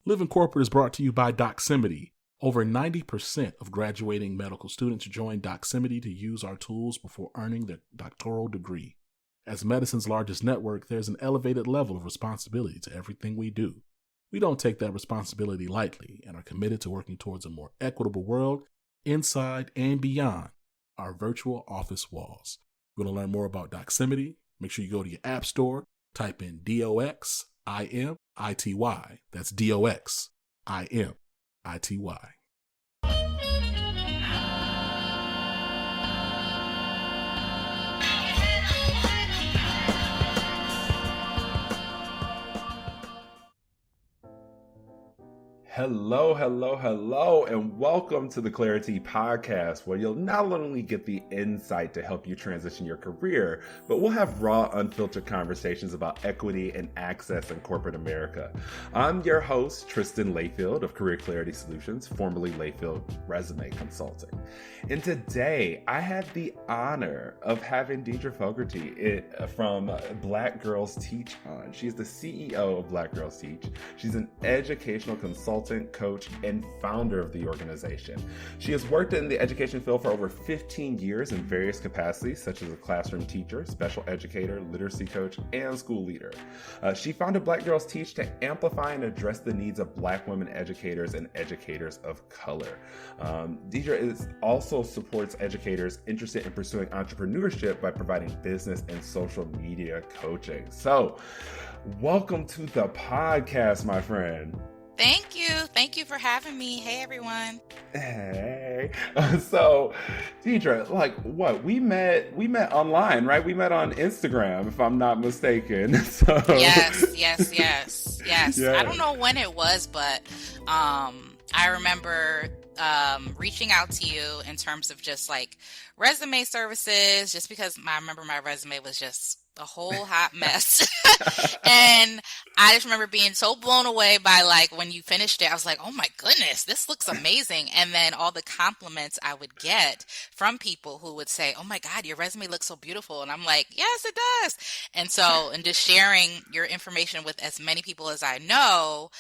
Living Corporate is brought to you by Doximity. Over 90% of graduating medical students join Doximity to use our tools before earning their doctoral degree. As medicine's largest network, there's an elevated level of responsibility to everything we do. We don't take that responsibility lightly and are committed to working towards a more equitable world inside and beyond our virtual office walls. If you want to learn more about Doximity, make sure you go to your app store, type in DOXIMITY. That's DOXIMITY. Hello, and welcome to the Clarity Podcast, where you'll not only get the insight to help you transition your career, but we'll have raw, unfiltered conversations about equity and access in corporate America. I'm your host, Tristan Layfield of Career Clarity Solutions, formerly Layfield Resume Consulting. And today, I had the honor of having Deidra Fogarty from Black Girls Teach on. She's the CEO of Black Girls Teach. She's an educational consultant, coach, and founder of the organization. She has worked in the education field for over 15 years in various capacities, such as a classroom teacher, special educator, literacy coach, and school leader. She founded Black Girls Teach to amplify and address the needs of Black women educators and educators of color. Deidra also supports educators interested in pursuing entrepreneurship by providing business and social media coaching. So, welcome to the podcast, my friend. Thank you. Thank you for having me. Hey, everyone. Hey. So, Deidra, we met online, right? We met on Instagram, if I'm not mistaken. So Yes. Yeah. I don't know when it was, but I remember reaching out to you in terms of just like resume services, just because I remember my resume was just a whole hot mess. And I just remember being so blown away by like when you finished it, I was like, oh my goodness, this looks amazing. And then all the compliments I would get from people who would say, oh my God, your resume looks so beautiful. And I'm like, yes, it does. And so, and just sharing your information with as many people as I know,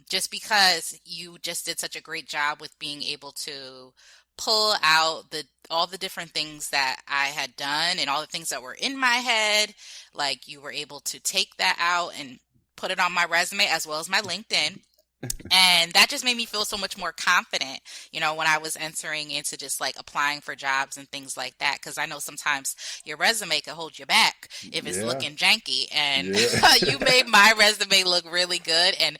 just because you just did such a great job with being able to pull out all the different things that I had done and all the things that were in my head. Like you were able to take that out and put it on my resume as well as my LinkedIn. And that just made me feel so much more confident, when I was entering into just like applying for jobs and things like that. Because I know sometimes your resume could hold you back if it's looking janky. And you made my resume look really good. And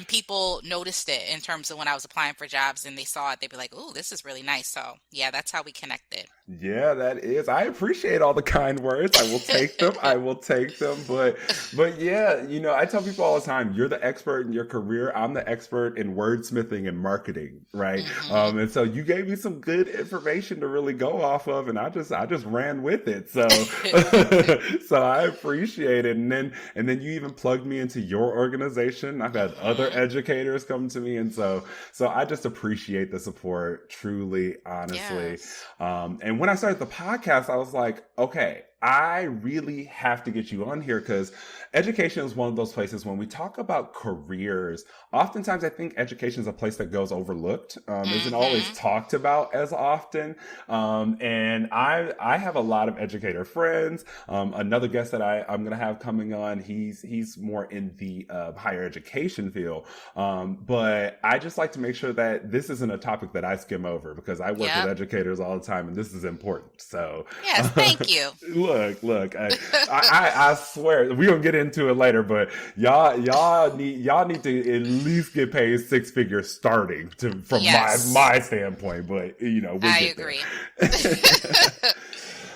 people noticed it in terms of when I was applying for jobs and they saw it, they'd be like, "Ooh, this is really nice." So yeah, that's how we connected. Yeah, that is. I appreciate all the kind words. I will take them. But yeah, I tell people all the time, you're the expert in your career. I'm the expert in wordsmithing and marketing, right? Mm-hmm. And so you gave me some good information to really go off of, and I just ran with it. So, so I appreciate it. And then you even plugged me into your organization. I've had other educators come to me, and so I just appreciate the support, truly, honestly. Yes. And when I started the podcast, I was like, okay, I really have to get you on here because education is one of those places when we talk about careers, oftentimes I think education is a place that goes overlooked, isn't always talked about as often. And I have a lot of educator friends. Another guest that I'm going to have coming on, he's more in the higher education field. But I just like to make sure that this isn't a topic that I skim over because I work with educators all the time and this is important. So yes, thank you. Look, I swear we're gonna get into it later, but y'all need to at least get paid 6 figures starting from my standpoint. But I agree.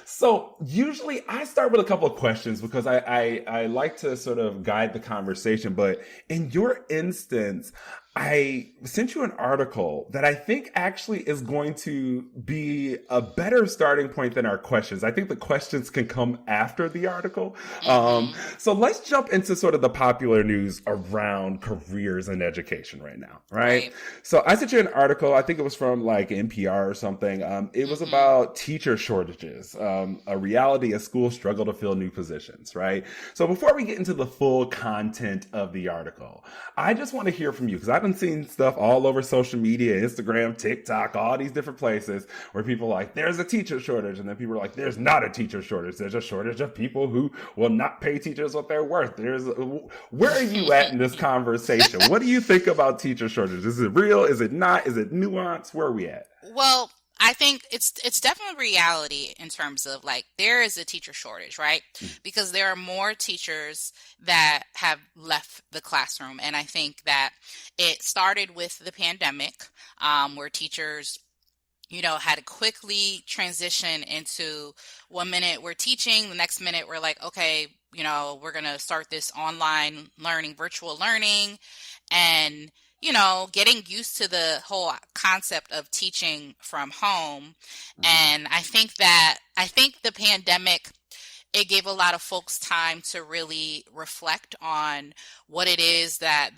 So usually I start with a couple of questions because I like to sort of guide the conversation. But in your instance, I sent you an article that I think actually is going to be a better starting point than our questions. I think the questions can come after the article. So let's jump into sort of the popular news around careers in education right now, right? So I sent you an article. I think it was from like NPR or something. It was about teacher shortages, a reality as schools struggle to fill new positions, right? So before we get into the full content of the article, I just want to hear from you because I've been seeing stuff all over social media, Instagram, TikTok, all these different places where people are like, there's a teacher shortage. And then people are like, there's not a teacher shortage. There's a shortage of people who will not pay teachers what they're worth. Where are you at in this conversation? What do you think about teacher shortage? Is it real? Is it not? Is it nuanced? Where are we at? Well, I think it's definitely reality in terms of like there is a teacher shortage, right? Because there are more teachers that have left the classroom. And I think that it started with the pandemic, where teachers, had to quickly transition into 1 minute we're teaching, the next minute we're like, okay, we're going to start this online learning, virtual learning. And getting used to the whole concept of teaching from home. And I think the pandemic, it gave a lot of folks time to really reflect on what it is that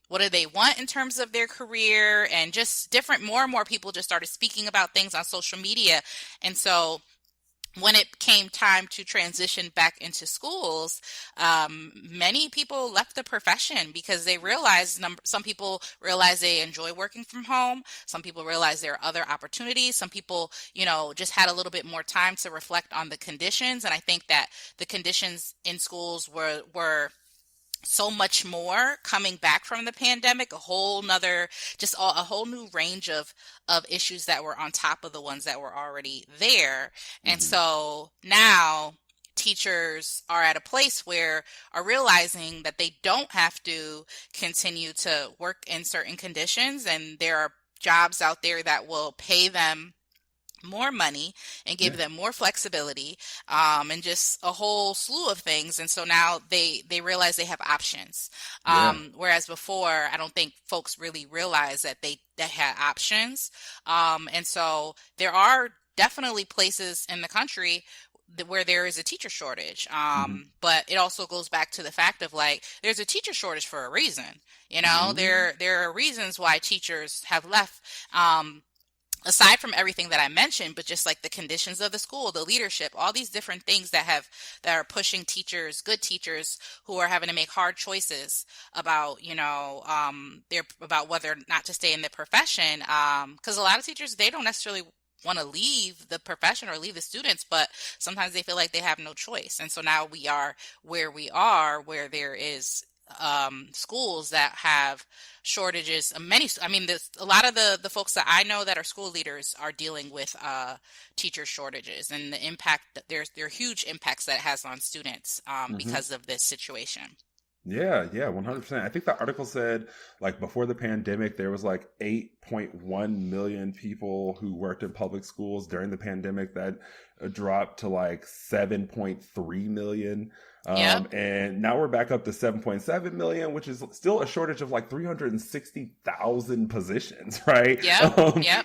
what do they want in terms of their career, and just more and more people just started speaking about things on social media. And so when it came time to transition back into schools, many people left the profession because they realized, some people realized they enjoy working from home. Some people realized there are other opportunities. Some people, just had a little bit more time to reflect on the conditions. And I think that the conditions in schools were so much more coming back from the pandemic, a whole new range of issues that were on top of the ones that were already there. And so now teachers are at a place where are realizing that they don't have to continue to work in certain conditions, and there are jobs out there that will pay them more money and give them more flexibility, and just a whole slew of things. And so now they realize they have options. Whereas before, I don't think folks really realized that they had options. And so there are definitely places in the country where there is a teacher shortage. But it also goes back to the fact of like, there's a teacher shortage for a reason. There are reasons why teachers have left. Aside from everything that I mentioned, but just like the conditions of the school, the leadership, all these different things that are pushing teachers, good teachers who are having to make hard choices about, about whether or not to stay in the profession. Because a lot of teachers, they don't necessarily want to leave the profession or leave the students, but sometimes they feel like they have no choice. And so now we are where we are, where there is schools that have shortages. A lot of the folks that I know that are school leaders are dealing with teacher shortages, and the impact that there are huge impacts that it has on students because of this situation. Yeah, 100%. I think the article said like before the pandemic, there was like 8.1 million people who worked in public schools during the pandemic. That dropped to like 7.3 million. And now we're back up to 7.7 million, which is still a shortage of like 360,000 positions, right?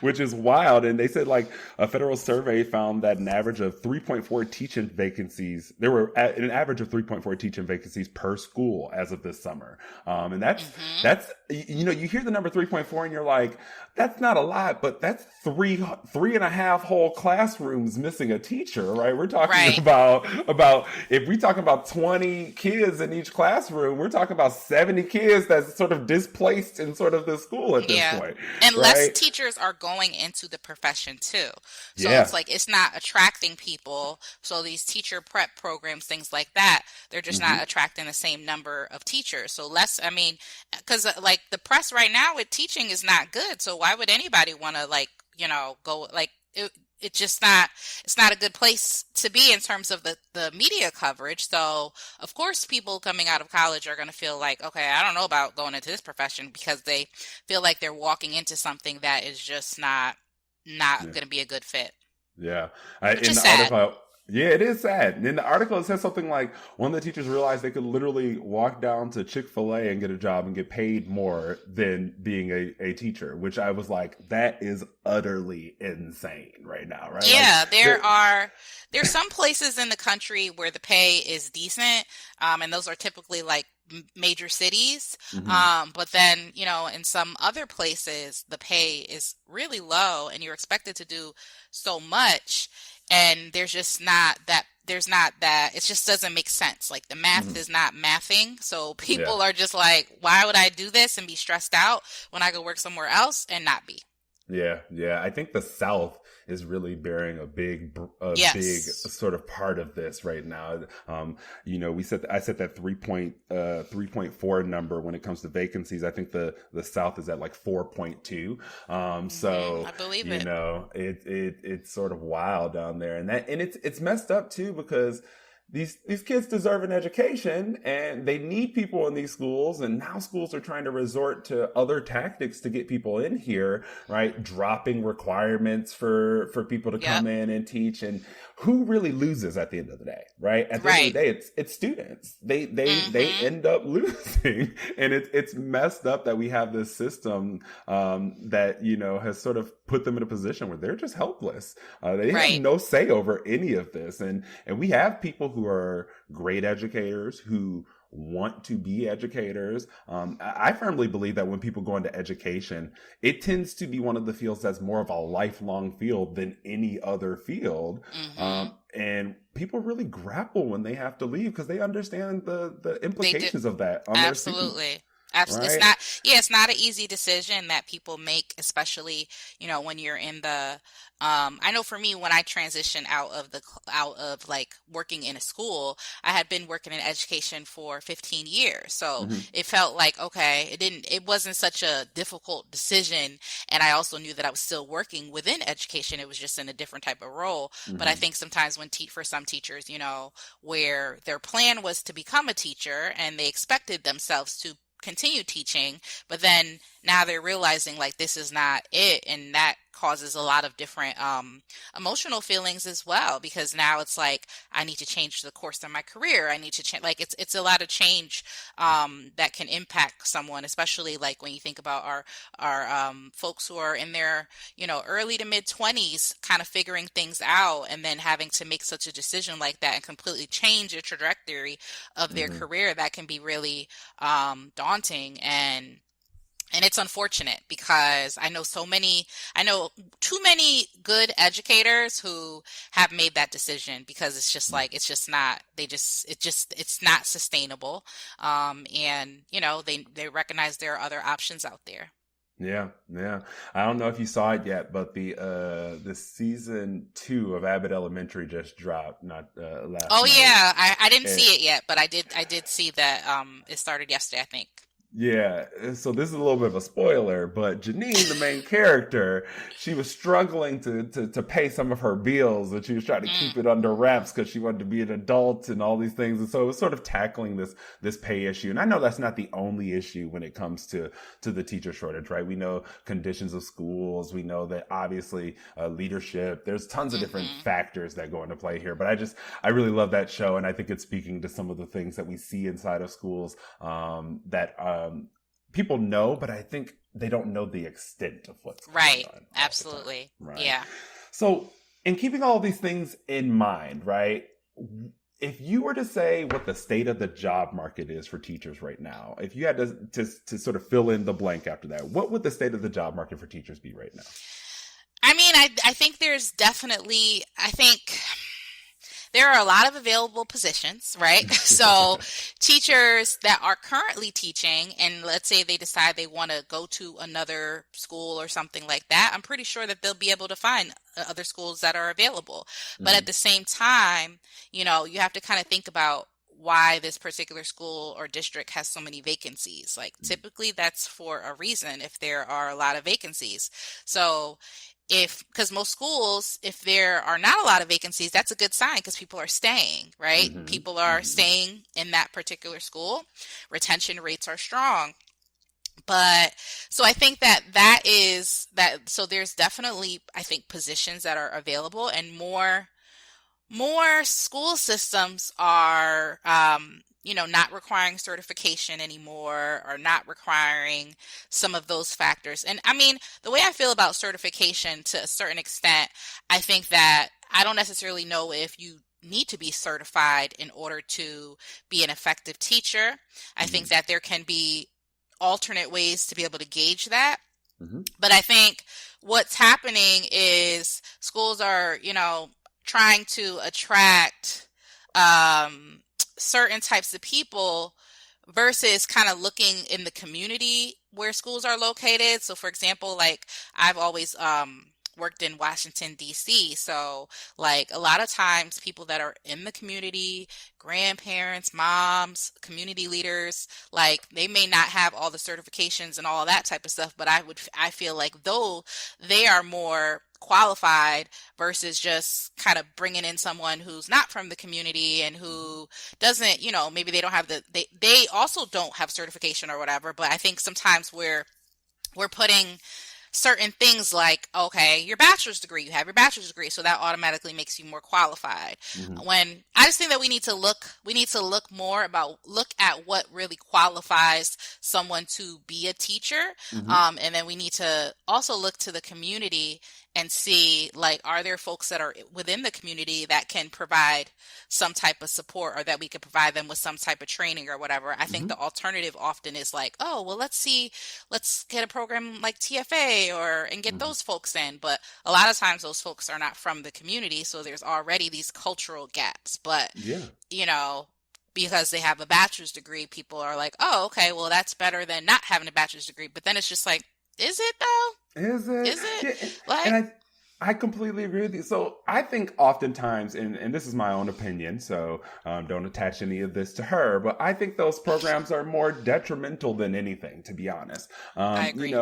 Which is wild. And they said like a federal survey found that an average of 3.4 teaching vacancies, there were an average of 3.4 teaching vacancies per school as of this summer. And that's, you hear the number 3.4 and you're like, that's not a lot, but that's three and a half whole classrooms missing a teacher, right? We're talking about if we talk about 20 kids in each classroom, we're talking about 70 kids that's sort of displaced in sort of the school at this point. And less teachers are going into the profession too. So it's like, it's not attracting people. So these teacher prep programs, things like that, they're just not attracting the same number of teachers. So because like the press right now with teaching is not good. So why would anybody want to go it's not a good place to be in terms of the media coverage. So of course people coming out of college are going to feel like, okay, I don't know about going into this profession, because they feel like they're walking into something that is just not going to be a good fit. Yeah. Yeah, it is sad. And in the article, it says something like one of the teachers realized they could literally walk down to Chick-fil-A and get a job and get paid more than being a teacher, which I was like, that is utterly insane right now, right? Yeah, Like, there's some places in the country where the pay is decent, and those are typically like major cities. mhm. But then, in some other places, the pay is really low and you're expected to do so much. And there's not that, it just doesn't make sense. Like the math Mhm. is not mathing. So Yeah. people are just like, why would I do this and be stressed out when I go work somewhere else and not be? Yeah, yeah. I think the South is really bearing a big Yes. sort of part of this right now. I said that 3.4 number when it comes to vacancies. I think the South is at like 4.2. So I believe you it. know, it's sort of wild down there, and it's messed up too because these kids deserve an education and they need people in these schools, and now schools are trying to resort to other tactics to get people in here, right? Dropping requirements for people to Yep. come in and teach. And who really loses at the end of the day, right? At the end of the Right. day, it's students. They hmm end up losing. And it's messed up that we have this system that has sort of put them in a position where they're just helpless. They have Right. no say over any of this. And we have people who are great educators who want to be educators. I firmly believe that when people go into education, it tends to be one of the fields that's more of a lifelong field than any other field. hmm And people really grapple when they have to leave because they understand the They do. implications of that on their students, Absolutely. Absolutely. right? It's not an easy decision that people make, especially, when you're in I know for me, when I transitioned out of like working in a school, I had been working in education for 15 years. So Hmm. it felt like, okay, it wasn't such a difficult decision. And I also knew that I was still working within education. It was just in a different type of role. But I Hmm. think sometimes for some teachers, where their plan was to become a teacher and they expected themselves to continue teaching, but then now they're realizing like this is not it, and that causes a lot of different emotional feelings as well, because now it's like I need to change the course of my career. I need to change, like it's a lot of change that can impact someone, especially like when you think about our folks who are in their early to mid 20s, kind of figuring things out, and then having to make such a decision like that and completely change the trajectory of their Hmm. career. That can be really daunting, and it's unfortunate because I know too many good educators who have made that decision, because it's just like, it's just not, it's not sustainable. And they recognize there are other options out there. Yeah, yeah. I don't know if you saw it yet, but the season 2 of Abbott Elementary just dropped not last Oh night. yeah, I didn't And see it yet, but I did see that it started yesterday, I think. yeah, so this is a little bit of a spoiler, but Janine, the main character, she was struggling to pay some of her bills, and she was trying to keep Mm, it under wraps because she wanted to be an adult and all these things. And so it was sort of tackling this pay issue. And I know that's not the only issue when it comes to the teacher shortage, right? We know conditions of schools. We know that obviously leadership. There's tons of different hmm factors that go into play here. But I really love that show, and I think it's speaking to some of the things that we see inside of schools that people know, but I think they don't know the extent of what's going Right. on all the time, Absolutely. right? Yeah. So, in keeping all these things in mind, right? If you were to say what the state of the job market is for teachers right now, if you had to sort of fill in the blank after that, what would the state of the job market for teachers be right now? I mean, I think I think there are a lot of available positions, right? So teachers that are currently teaching, and let's say they decide they want to go to another school or something like that, I'm pretty sure that they'll be able to find other schools that are available. But at Hmm. the same time, you have to kind of think about why this particular school or district has so many vacancies. Like typically that's for a reason if there are a lot of vacancies. So because most schools, if there are not a lot of vacancies, that's a good sign because people are staying, right? Hmm. People are Hmm. staying in that particular school. Retention rates are strong. But so I think that is that. So there's definitely, I think, positions that are available, and more more school systems are, not requiring certification anymore, or not requiring some of those factors. And I mean, the way I feel about certification to a certain extent, I think that I don't necessarily know if you need to be certified in order to be an effective teacher. I think that there can be alternate ways to be able to gauge that. But I think what's happening is schools are, trying to attract certain types of people versus kind of looking in the community where schools are located. So, for example, like I've always worked in Washington, D.C. So, like a lot of times people that are in the community, grandparents, moms, community leaders, like they may not have all the certifications and all of that type of stuff, but I feel like though they are more qualified versus just kind of bringing in someone who's not from the community and who doesn't, maybe they don't have they also don't have certification or whatever. But I think sometimes we're putting certain things like, okay, you have your bachelor's degree, so that automatically makes you more qualified. When I just think that we need to look at what really qualifies someone to be a teacher. And then we need to also look to the community and see, like, are there folks that are within the community that can provide some type of support, or that we could provide them with some type of training or whatever. I think the alternative often is like, oh, well, let's get a program like TFA and get those folks in. But a lot of times those folks are not from the community, so there's already these cultural gaps. But, because they have a bachelor's degree, people are like, oh, okay, well, that's better than not having a bachelor's degree. But then it's just like, is it though? Is it? Yeah. Like, and I completely agree with you. So I think oftentimes, and this is my own opinion, so don't attach any of this to her, but I think those programs are more detrimental than anything, to be honest. I agree.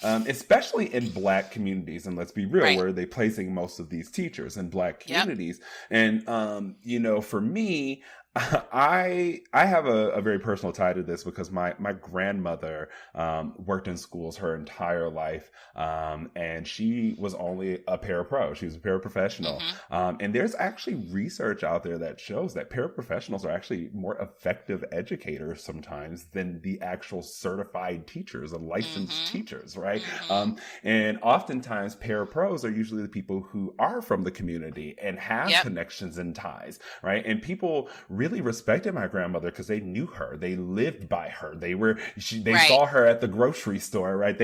Especially in Black communities, and let's be real, Right. where they're placing most of these teachers in Black communities. And, for me, I have a very personal tie to this because my grandmother worked in schools her entire life, and she was only a parapro. She was a paraprofessional, and there's actually research out there that shows that paraprofessionals are actually more effective educators sometimes than the actual certified teachers and licensed teachers, right? And oftentimes parapros are usually the people who are from the community and have connections and ties, right? And people really respected my grandmother because they knew her. They lived by her. They saw her at the grocery store, right?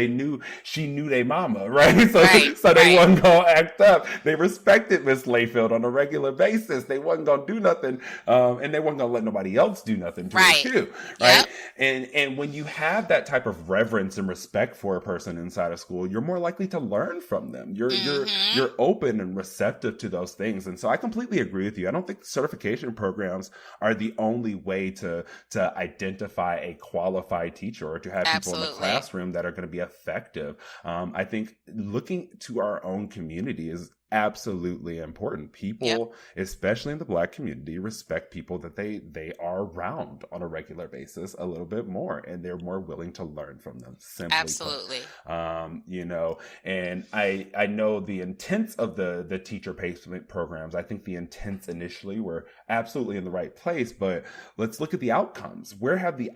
She knew their mama, right? So they wasn't going to act up. They respected Miss Layfield on a regular basis. They wasn't going to do nothing, and they wasn't going to let nobody else do nothing to her too, right? And when you have that type of reverence and respect for a person inside of school, you're more likely to learn from them. You're open and receptive to those things. And so I completely agree with you. I don't think certification programs are the only way to identify a qualified teacher or to have people in the classroom that are going to be effective. I think looking to our own community is absolutely important. People, especially in the Black community, respect people that they are around on a regular basis a little bit more, and they're more willing to learn from them. Simply Absolutely. And I know the intents of the teacher placement programs. I think the intents initially were absolutely in the right place, but let's look at the outcomes. What are the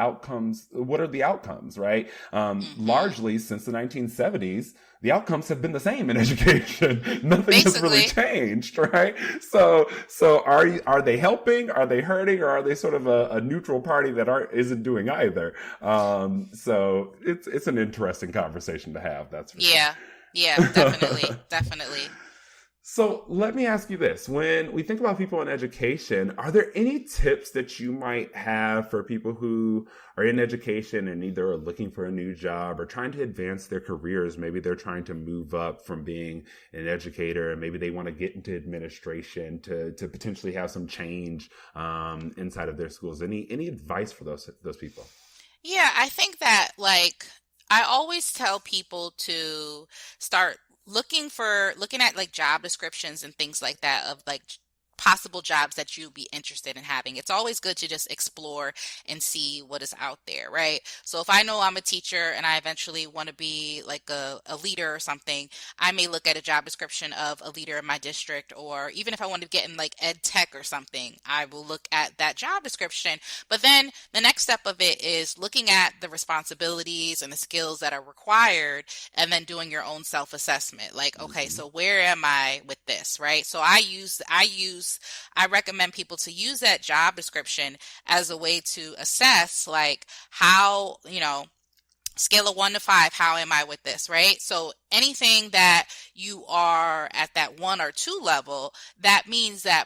outcomes, right? Largely since the 1970s, the outcomes have been the same in education. Nothing has really changed, right? So are they helping? Are they hurting? Or are they sort of a neutral party that isn't doing either? So it's an interesting conversation to have. That's for sure. Yeah, definitely, definitely. So let me ask you this. When we think about people in education, are there any tips that you might have for people who are in education and either are looking for a new job or trying to advance their careers? Maybe they're trying to move up from being an educator, and maybe they want to get into administration to potentially have some change inside of their schools. Any advice for those people? Yeah, I think that, like, I always tell people to start looking at like job descriptions and things like that of like possible jobs that you'd be interested in having. It's always good to just explore and see what is out there, right? So if I know I'm a teacher and I eventually want to be like a leader or something, I may look at a job description of a leader in my district, or even if I want to get in like ed tech or something, I will look at that job description. But then the next step of it is looking at the responsibilities and the skills that are required, and then doing your own self-assessment. Like, okay, so where am I with this, right? So I recommend people to use that job description as a way to assess like how, scale of 1 to 5, how am I with this, right? So anything that you are at that 1 or 2 level, that means that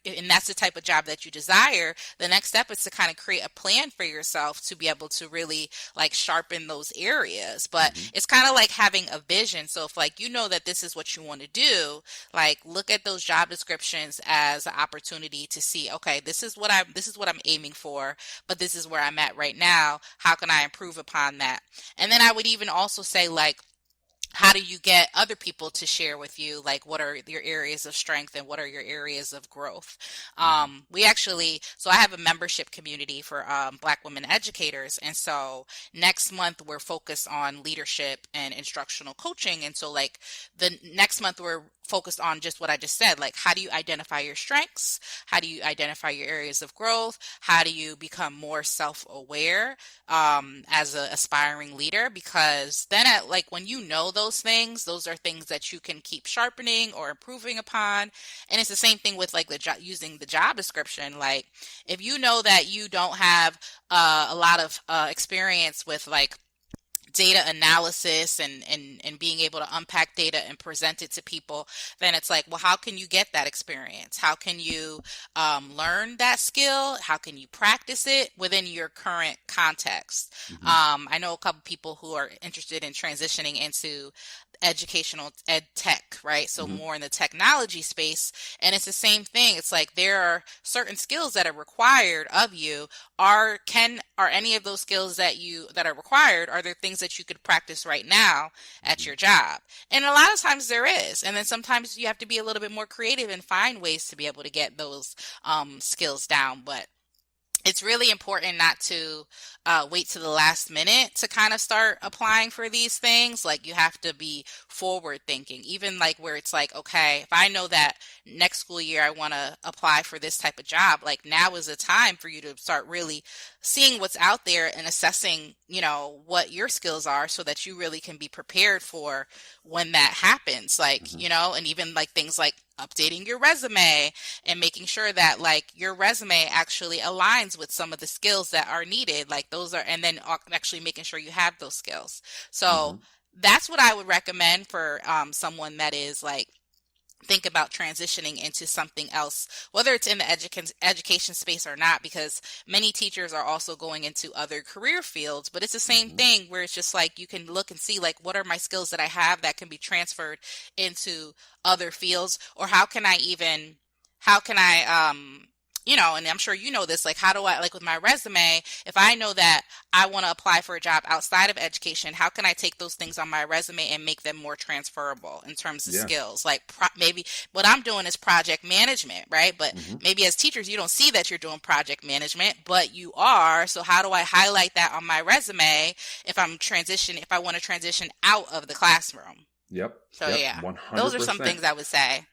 and that's the type of job that you desire. The next step is to kind of create a plan for yourself to be able to really like sharpen those areas. But it's kind of like having a vision. So if like, that this is what you want to do, like look at those job descriptions as an opportunity to see, okay, this is what I'm aiming for, but this is where I'm at right now. How can I improve upon that? And then I would even also say, like, how do you get other people to share with you, like, what are your areas of strength and what are your areas of growth? So I have a membership community for Black women educators. And so next month we're focused on leadership and instructional coaching. And so like the next month we're focused on just what I just said, like how do you identify your strengths? How do you identify your areas of growth? How do you become more self-aware as an aspiring leader? Because then when you know those things, those are things that you can keep sharpening or improving upon. And it's the same thing with like using the job description. Like if you know that you don't have a lot of experience with like data analysis and being able to unpack data and present it to people, then it's like, well, how can you get that experience? How can you learn that skill? How can you practice it within your current context? I know a couple people who are interested in transitioning into educational ed tech, right? So more in the technology space. And it's the same thing. It's like there are certain skills that are required of you. Are any of those skills that are required, are there things that you could practice right now at your job? And a lot of times there is. And then sometimes you have to be a little bit more creative and find ways to be able to get those skills down. But it's really important not to wait to the last minute to kind of start applying for these things. Like you have to be forward thinking, even like where it's like, okay, if I know that next school year I want to apply for this type of job, like now is the time for you to start really seeing what's out there and assessing, what your skills are so that you really can be prepared for when that happens. Like, and even like things like updating your resume and making sure that like your resume actually aligns with some of the skills that are needed. Like those are, and then actually making sure you have those skills. So that's what I would recommend for someone that is like, think about transitioning into something else, whether it's in the education space or not, because many teachers are also going into other career fields, but it's the same thing where it's just like, you can look and see like, what are my skills that I have that can be transferred into other fields? Or how can I and I'm sure you know this, like how do I, like with my resume, if I know that I want to apply for a job outside of education, how can I take those things on my resume and make them more transferable in terms of skills? Like maybe what I'm doing is project management, right? But maybe as teachers, you don't see that you're doing project management, but you are. So how do I highlight that on my resume if I want to transition out of the classroom? Yep. So 100%. Those are some things I would say.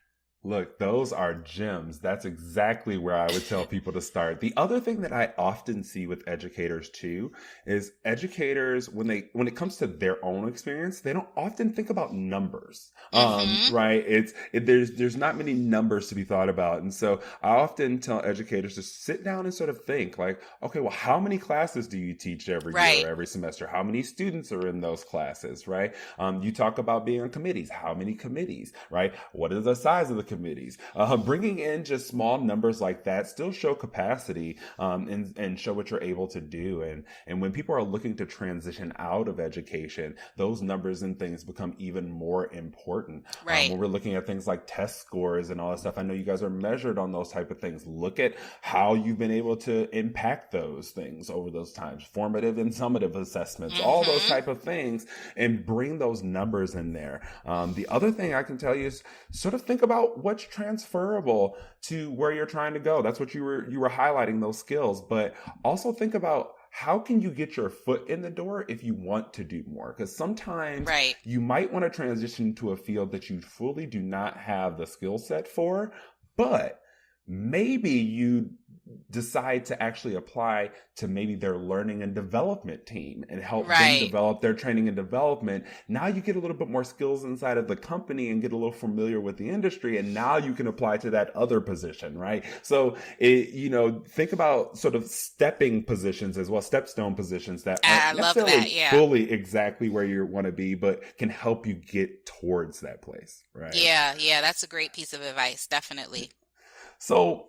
Look, those are gems. That's exactly where I would tell people to start. The other thing that I often see with educators too is educators, when it comes to their own experience, they don't often think about numbers. Right? There's not many numbers to be thought about. And so I often tell educators to sit down and sort of think like, okay, well, how many classes do you teach every year or every semester? How many students are in those classes, right? You talk about being on committees. How many committees, right? What is the size of the committees? Bringing in just small numbers like that still show capacity and show what you're able to do. And when people are looking to transition out of education, those numbers and things become even more important. When we're looking at things like test scores and all that stuff, I know you guys are measured on those type of things. Look at how you've been able to impact those things over those times, formative and summative assessments, all those type of things, and bring those numbers in there. The other thing I can tell you is sort of think about what's transferable to where you're trying to go. That's what you were highlighting, those skills. But also think about, how can you get your foot in the door if you want to do more? Because sometimes you might want to transition to a field that you fully do not have the skill set for, but maybe you decide to actually apply to maybe their learning and development team and help them develop their training and development. Now you get a little bit more skills inside of the company and get a little familiar with the industry. And now you can apply to that other position, right? So, think about sort of stepping positions as well, stepstone positions that aren't necessarily fully exactly where you want to be, but can help you get towards that place, right? Yeah, that's a great piece of advice, definitely. So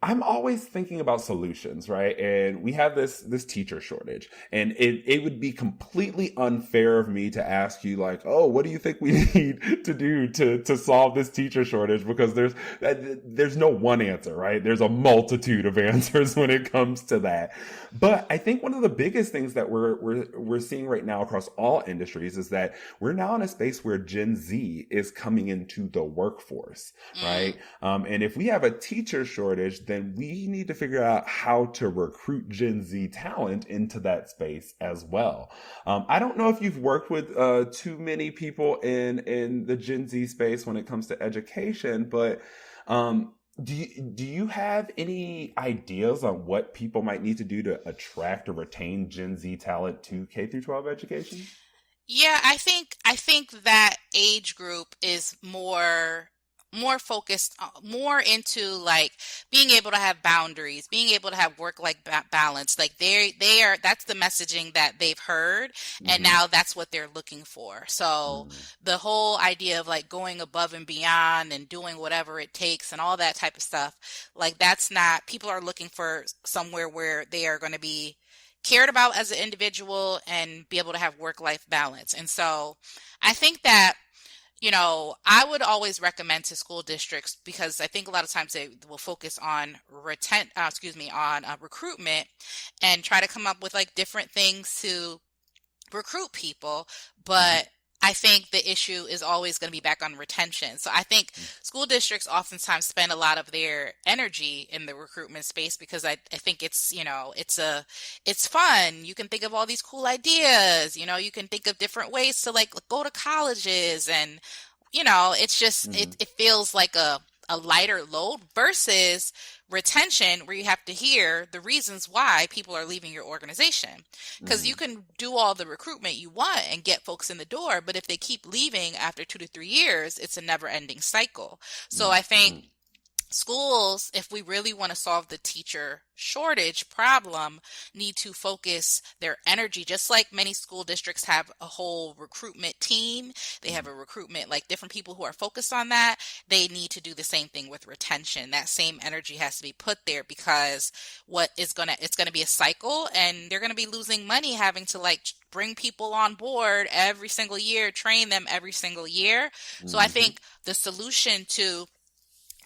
I'm always thinking about solutions, right? And we have this teacher shortage, and it would be completely unfair of me to ask you like, oh, what do you think we need to do to solve this teacher shortage? Because there's no one answer, right? There's a multitude of answers when it comes to that. But I think one of the biggest things that we're seeing right now across all industries is that we're now in a space where Gen Z is coming into the workforce, right? And if we have a teacher shortage, then we need to figure out how to recruit Gen Z talent into that space as well. I don't know if you've worked with too many people in the Gen Z space when it comes to education, but do you have any ideas on what people might need to do to attract or retain Gen Z talent to K through 12 education? Yeah, I think that age group is more focused, more into like being able to have boundaries, being able to have work-life balance. Like they are, that's the messaging that they've heard, and now that's what they're looking for. So the whole idea of like going above and beyond and doing whatever it takes and all that type of stuff, like that's not, people are looking for somewhere where they are going to be cared about as an individual and be able to have work-life balance. And so I think that, I would always recommend to school districts, because I think a lot of times they will focus on recruitment and try to come up with like different things to recruit people. But I think the issue is always going to be back on retention. So I think school districts oftentimes spend a lot of their energy in the recruitment space because I think it's, it's fun. You can think of all these cool ideas, you can think of different ways to like go to colleges, and, it's just, it feels like a lighter load versus retention, where you have to hear the reasons why people are leaving your organization. Because you can do all the recruitment you want and get folks in the door, but if they keep leaving after 2 to 3 years, it's a never ending cycle. So I think schools, if we really want to solve the teacher shortage problem, need to focus their energy, just like many school districts have a whole recruitment team. They have a recruitment, like different people who are focused on that. They need to do the same thing with retention. That same energy has to be put there, because it's going to be a cycle, and they're going to be losing money having to like bring people on board every single year, train them every single year. So I think the solution to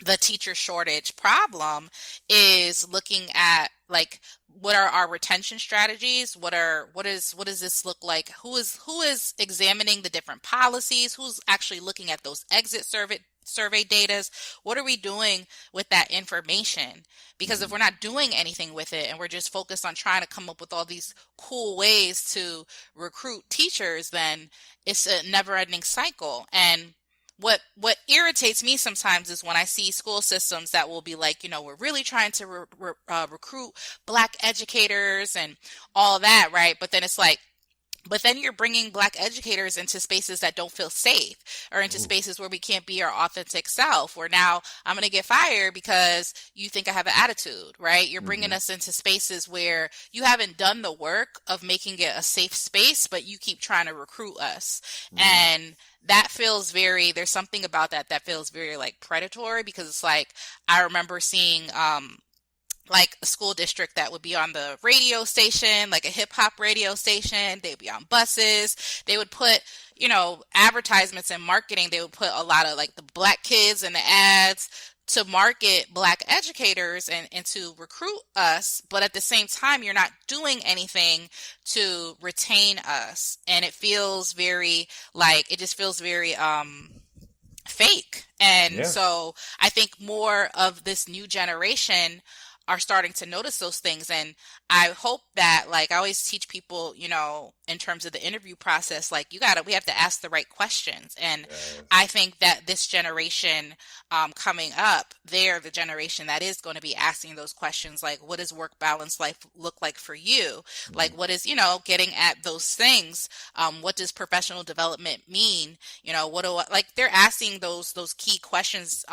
the teacher shortage problem is looking at like, what are our retention strategies? What does this look like? Who is examining the different policies? Who's actually looking at those exit survey datas? What are we doing with that information? Because if we're not doing anything with it and we're just focused on trying to come up with all these cool ways to recruit teachers, then it's a never-ending cycle. And what irritates me sometimes is when I see school systems that will be like, we're really trying to recruit Black educators and all that, right? But then it's like, but then you're bringing Black educators into spaces that don't feel safe, or into spaces where we can't be our authentic self, where now I'm going to get fired because you think I have an attitude, right? You're bringing us into spaces where you haven't done the work of making it a safe space, but you keep trying to recruit us. And that feels there's something about that feels very like predatory, because it's like, I remember seeing, like a school district that would be on the radio station, like a hip hop radio station. They'd be on buses. They would put, advertisements and marketing. They would put a lot of like the Black kids in the ads to market Black educators and to recruit us. But at the same time, you're not doing anything to retain us. And it feels very fake. And Yeah. so I think more of this new generation are starting to notice those things. And I hope that, like, I always teach people, you know, in terms of the interview process, like, we have to ask the right questions. And Yes. I think that this generation coming up, they're the generation that is going to be asking those questions, like, what does work balance life look like for you? Like, what is, you know, getting at those things? What does professional development mean? You know, like, they're asking those key questions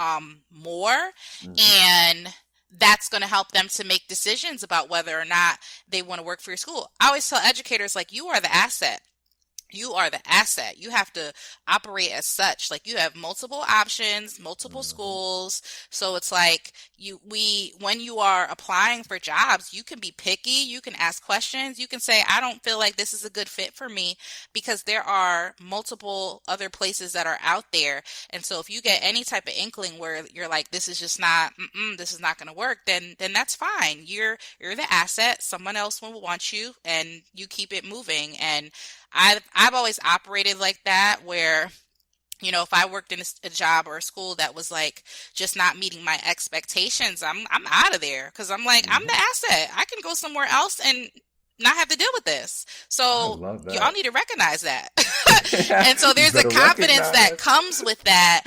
more. And that's going to help them to make decisions about whether or not they want to work for your school. I always tell educators, like, you are the asset. You are the asset. You have to operate as such. Like, you have multiple options, multiple schools. So it's like when you are applying for jobs, you can be picky. You can ask questions. You can say, I don't feel like this is a good fit for me, because there are multiple other places that are out there. And so if you get any type of inkling where you're like, this is just not, this is not going to work, then that's fine. You're the asset. Someone else will want you, and you keep it moving. And I've always operated like that, where, you know, if I worked in a job or a school that was like just not meeting my expectations, I'm out of there, because I'm like, I'm the asset. I can go somewhere else and not have to deal with this. So y'all need to recognize that. And so there's a confidence that comes with that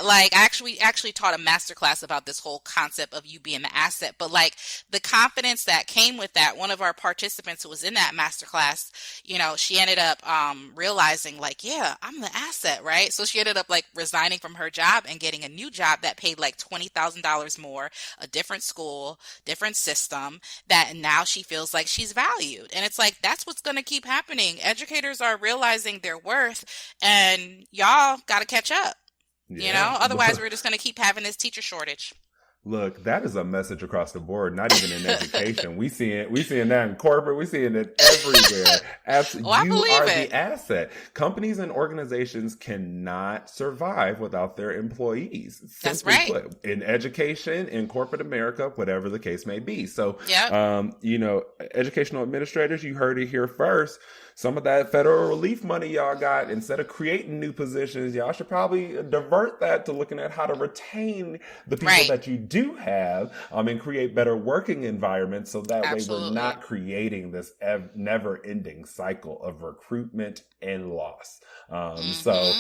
like, I actually taught a masterclass about this whole concept of you being the asset. But like, the confidence that came with that, one of our participants who was in that masterclass, you know, she ended up realizing, like, yeah, I'm the asset, right? So she ended up like resigning from her job and getting a new job that paid like $20,000 more, a different school, different system, that now she feels like she's valued. And it's like, that's what's going to keep happening. Educators are realizing their worth, and y'all got to catch up. You know, otherwise we're just going to keep having this teacher shortage. Look, that is a message across the board, not even in education. We seeing that in corporate. We seeing it everywhere. Absolutely. You are the asset. Companies and organizations cannot survive without their employees. That's right. Put, in education, in corporate America, whatever the case may be. So, you know, educational administrators, you heard it here first. Some of that federal relief money y'all got, instead of creating new positions, y'all should probably divert that to looking at how to retain the people that you do have, and create better working environments, so that way we're not creating this never-ending cycle of recruitment and loss. So,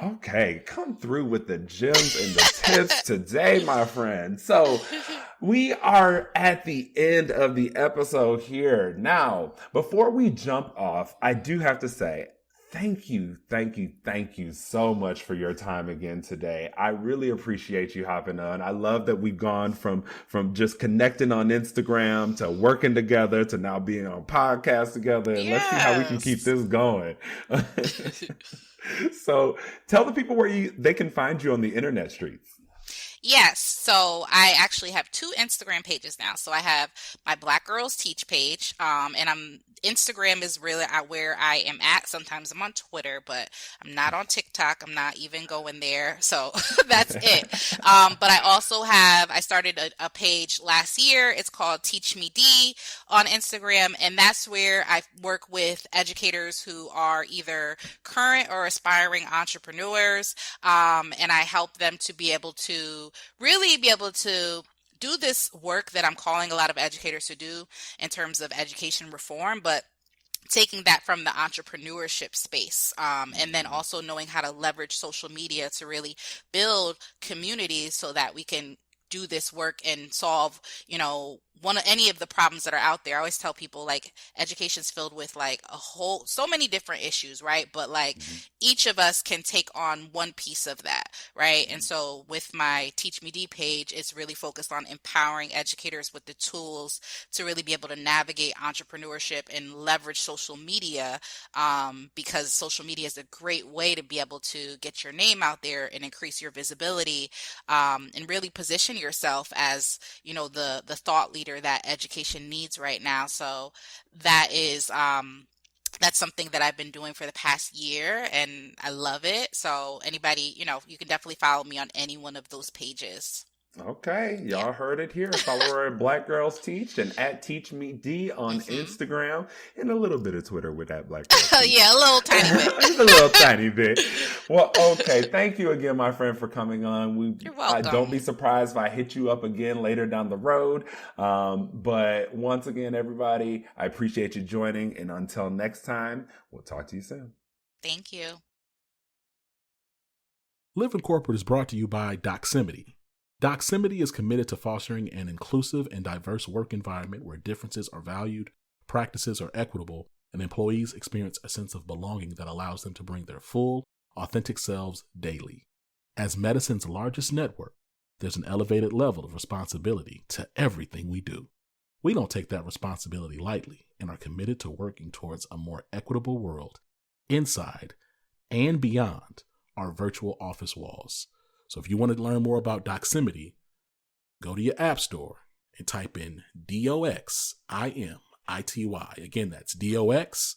okay, come through with the gems and the tips today, my friend. So we are at the end of the episode here. Now, before we jump off, I do have to say, thank you so much for your time again today. I really appreciate you hopping on. I love that we've gone from just connecting on Instagram to working together to now being on podcast together. And let's see how we can keep this going. So tell the people where they can find you on the internet streets. Yes. So I actually have 2 Instagram pages now. So I have my Black Girls Teach page, and Instagram is really where I am at. Sometimes I'm on Twitter, but I'm not on TikTok. I'm not even going there. So that's it. But I started a page last year. It's called Teach Me D on Instagram. And that's where I work with educators who are either current or aspiring entrepreneurs. And I help them to be able to really be able to do this work that I'm calling a lot of educators to do in terms of education reform, but taking that from the entrepreneurship space, and then also knowing how to leverage social media to really build communities so that we can do this work and solve, any of the problems that are out there. I always tell people, like, education's filled with like so many different issues, right? But like each of us can take on one piece of that, right? And so with my Teach Me D page, it's really focused on empowering educators with the tools to really be able to navigate entrepreneurship and leverage social media, because social media is a great way to be able to get your name out there and increase your visibility, and really position yourself as, the thought leader that education needs right now. So that is, that's something that I've been doing for the past year, and I love it. So anybody, you can definitely follow me on any one of those pages. Okay, y'all heard it here. Follow her at Black Girls Teach and at Teach Me D on Instagram, and a little bit of Twitter with that Black Girls Teach. Yeah, a little tiny bit. Just a little tiny bit. Well, okay. Thank you again, my friend, for coming on. You're welcome. Don't be surprised if I hit you up again later down the road. But once again, everybody, I appreciate you joining. And until next time, we'll talk to you soon. Thank you. Live in Corporate is brought to you by Doximity. Doximity is committed to fostering an inclusive and diverse work environment where differences are valued, practices are equitable, and employees experience a sense of belonging that allows them to bring their full, authentic selves daily. As medicine's largest network, there's an elevated level of responsibility to everything we do. We don't take that responsibility lightly and are committed to working towards a more equitable world inside and beyond our virtual office walls. So if you want to learn more about Doximity, go to your app store and type in DOXIMITY. Again, that's DOXIMITY.